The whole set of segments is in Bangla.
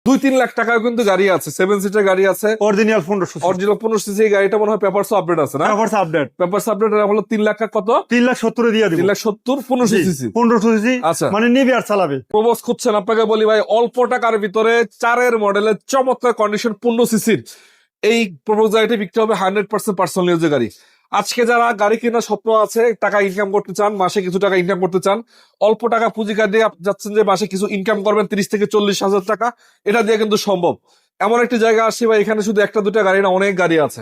2-3 লাখ টাকায় কিন্তু গাড়ি আছে, 7 সিটার গাড়ি আছে, অরিজিনাল 1500 অরিজিনাল 15 সিসি। গাড়িটা মনে হয় পেপারস আপডেট আছে না? Papers update. পেপারস আপডেট হলো 3 লাখ কত? 3,70,000 দিয়ে দিব। 3,70,000 15 সিসি। 1500 সিসি। আচ্ছা, মানে নিবি আর চালাবে। প্রবস খুঁজছেন, আপনাকে বলি ভাই, অল্প টাকার ভিতরে 4-এর মডেলের চমৎকার কন্ডিশন 15 সিসির এই প্রপোজ গাড়িটি বিক্রি হবে 100% পার্সোনাল ইউজের গাড়ি। আজকে যারা গাড়ি কেনার স্বপ্ন আছে, টাকা ইনকাম করতে চান, মাসে কিছু টাকা ইনকাম করতে চান, অল্প টাকা পুঁজি দিয়ে যাচ্ছেন যে মাসে কিছু ইনকাম করবেন 30 থেকে 40 হাজার টাকা, এটা দিয়ে কিন্তু সম্ভব। এমন একটি জায়গা আসছে ভাই, এখানে শুধু একটা দুটা গাড়ি না, অনেক গাড়ি আছে।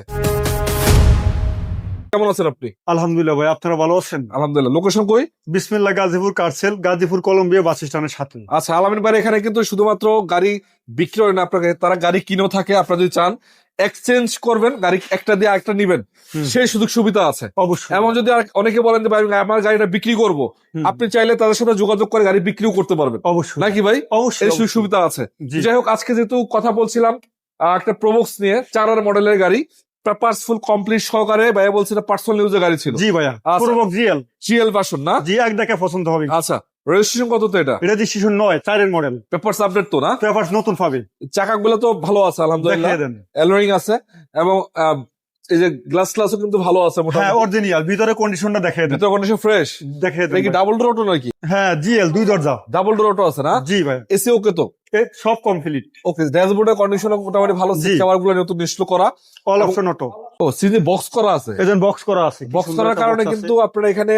কেমন আছেন আপনি? আলহামদুলিল্লাহ ভাই, আপনারা ভালো আছেন? আলহামদুলিল্লাহ। লোকেশন কই? বিসমিল্লাহ গাজীপুর কারসেল, গাজীপুর কলম্বিয়া বাস স্ট্যান্ডের সাথে। আচ্ছা, আলামিন ভাই এখানে কিন্তু শুধুমাত্র গাড়ি বিক্রি হয় না, আপনাকে তারা গাড়ি কিনেও থাকে। আপনারা যদি চান এক্সচেঞ্জ করবেন, গাড়ি একটা দিয়ে আরেকটা নিবেন, সেই সুযোগ সুবিধা আছে অবশ্যই। এমন যদি অনেকে বলেন যে ভাই আমার গাড়িটা বিক্রি করব, আপনি চাইলে তাদের সাথে যোগাযোগ করে গাড়ি বিক্রিও করতে পারবেন, অবশ্যই নাকি ভাই? অবশ্যই এই সুযোগ সুবিধা আছে। জি। যাই হোক, আজকে যেহেতু কথা বলছিলাম একটা প্রোবক্স নিয়ে, 4-এর মডেলের গাড়ি, পারপাসফুল কমপ্লিট সহকারে, ভাই বলছিল পার্সোনাল ইউজের গাড়ি ছিল। জি ভাইয়া, আচ্ছা। Probox GL. জিএল ভার্সন না? জি, এক দেখে পছন্দ হবে। আচ্ছা, রেজিস্ট্রেশন কত তো এটা? এটা রেজিস্ট্রেশন 9, 4-এর মডেল। পেপারস আপডেট তো না? পেপারস নতুন পাবে। চাকাগুলো তো ভালো আছে আলহামদুলিল্লাহ, দেখিয়ে দেন। অ্যালোরিং আছে, এবং এই যে গ্লাস গ্লাসও কিন্তু ভালো আছে হ্যাঁ, মোটামুটি। অরিজিনাল। ভিতরে কন্ডিশনটা দেখিয়ে দেন। ভিতর কন্ডিশন ফ্রেশ। দেখিয়ে দেন কি ভাই। ডাবল ডোর অটো নাকি? হ্যাঁ, জিএল 2 দরজা। ডাবল ডোর অটো আছে না? জি ভাই, এসি ওকে তো? সব কমপ্লিট। ওকে, ড্যাশবোর্ডের কন্ডিশন মোটামুটি ভালো, জি। সিট কভার গুলো নতুন ইনস্টল করা, অল অপশন অটো। ও সিজি বক্স করা আছে। এজন বক্স করা আছে। বক্স করার কারণে কিন্তু আপনারা এখানে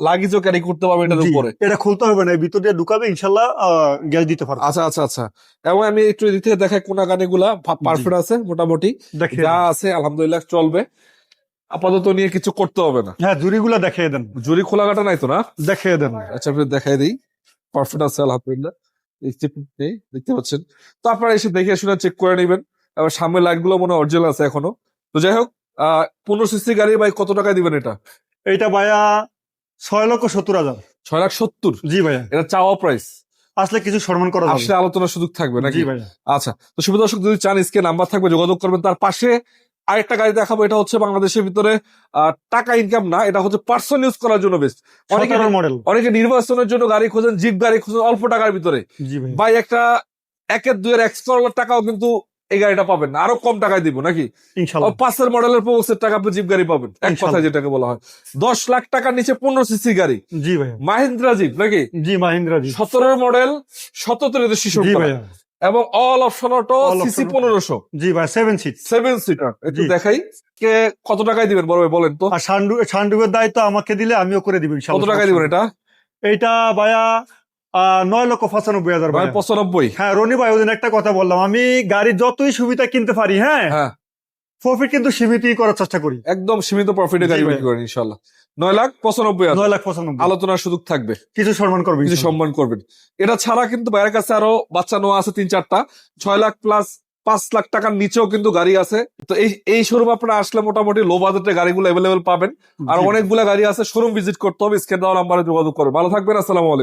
লাগেজও ক্যারি করতে পারবেন এটার উপরে। এটা খুলতে হবে না, ভিতর দিয়ে ঢুকাবে, ইনশাআল্লাহ গ্যাস দিতে পারবে। আচ্ছা আচ্ছা আচ্ছা। এবং আমি একটু এদিক থেকে দেখাই, কোনা গানি গুলা পারফেক্ট আছে মোটামুটি, দেখিয়ে যা দেন। আছে আলহামদুলিল্লাহ চলবে, আপাতত নিয়ে কিছু করতে হবে না। হ্যাঁ, জুড়িগুলা দেখিয়ে দেন। জুরি খোলাঘাটা নাই তো না? দেখিয়ে দেন। আচ্ছা, আপনি দেখাই দিই, পারফেক্ট আছে আলহামদুলিল্লাহ। এই যে নেই, দেখতে পাচ্ছেন। তো আপনারা এসে দেখে শুনে চেক করে নেবেন। আবার সামনের লাইট গুলো মনে অরিজিনাল আছে এখনো। তো যাই হোক, 15 সিসি গাড়ি ভাই কত টাকায় দিবেন এটা? এইটা ভাইয়া 6,70,000। 6,70,000? জি ভাইয়া, এটা চাওয়া প্রাইস, আসলে কিছু সম্মান করা যাবে। আসলে আলোচনার সুযোগ থাকবে নাকি? জি ভাইয়া। আচ্ছা, তো সুবিধা দর্শক, যদি চান স্ক্রিনে নাম্বার থাকবে, যোগাযোগ করবেন। তার পাশে আরেকটা গাড়ি দেখাবো, এটা হচ্ছে বাংলাদেশের ভিতরে টাকা ইনকাম না, এটা হচ্ছে পার্সোনাল ইউজ করার জন্য বেস্ট। অনেকে 17 মডেল। অনেকে নির্বাচনের জন্য গাড়ি খোঁজেন, জিপ গাড়ি খোঁজেন অল্প টাকার ভিতরে, জি ভাইয়া, ভাই একটা 1-2 এক্সট্রা টাকাও কিন্তু এই গাড়িটা পাবেন না, আরো কম টাকায় দিব নাকি? ইনশাআল্লাহ। 5-এর মডেলের প্রবক্সের টাকা আপনি জিপ গাড়ি পাবেন, এক ইনশাআল্লাহ। কথায় যেটাকে বলা হয় 10 লাখ টাকার নিচে 15 সিসি গাড়ি, জি ভাইয়া। মাহিন্দ্রা জিপ নাকি? জি, মাহিন্দ্রা জি। 17-এর মডেল, 17 রেজিস্ট্রেশন জি করা, ভাইয়া। এবং all option auto, All CC option auto। 1500, জি ভাই, 7 সিট। 7 সিটার। একটু জি। দেখাই, কে কত টাকায় দিবেন বড় ভাই বলেন তো? আর সানডুবের দায়িত্ব আমাকে দিলে আমিও করে দিব কত ইনশাআল্লাহ। টাকায় দিবেন এটা? এইটা ভাইয়া 9,95,000 ভাই ভাইয়া। 95? হ্যাঁ রনি ভাই, ওদিন একটা কথা বললাম, আমি গাড়ি যতই সুবিধা কিনতে পারি, হ্যাঁ হ্যাঁ, প্রফিট কিন্তু সীমিতই করার চেষ্টা করি। একদম সীমিত প্রফিটে জি গাড়ি ভাই। বিক্রি করেন ইনশাল্লাহ। 9,95,000, 9,95,000। আলোচনার সুযোগ থাকবে, কিছু সম্মান করবে কিছু ইনশাআল্লাহ। সম্মান করবেন। এটা ছাড়া কিন্তু ভাইয়ের কাছে আরো বাচ্চা নোয়া আছে 3-4টা, 6 লাখ প্লাস 5 লাখ টাকার নিচেও কিন্তু গাড়ি আছে। তো এই শোরুম আপনারা আসলে মোটামুটি লো বাজেটের গাড়িগুলো অ্যাভেলেবেল পাবেন। আর জি। অনেকগুলো গাড়ি আছে, শোরুম ভিজিট করতে হবে, স্ক্রিনে দেওয়া নাম্বারে যোগাযোগ করবেন। ভালো থাকবেন, আসসালামু আলাইকুম।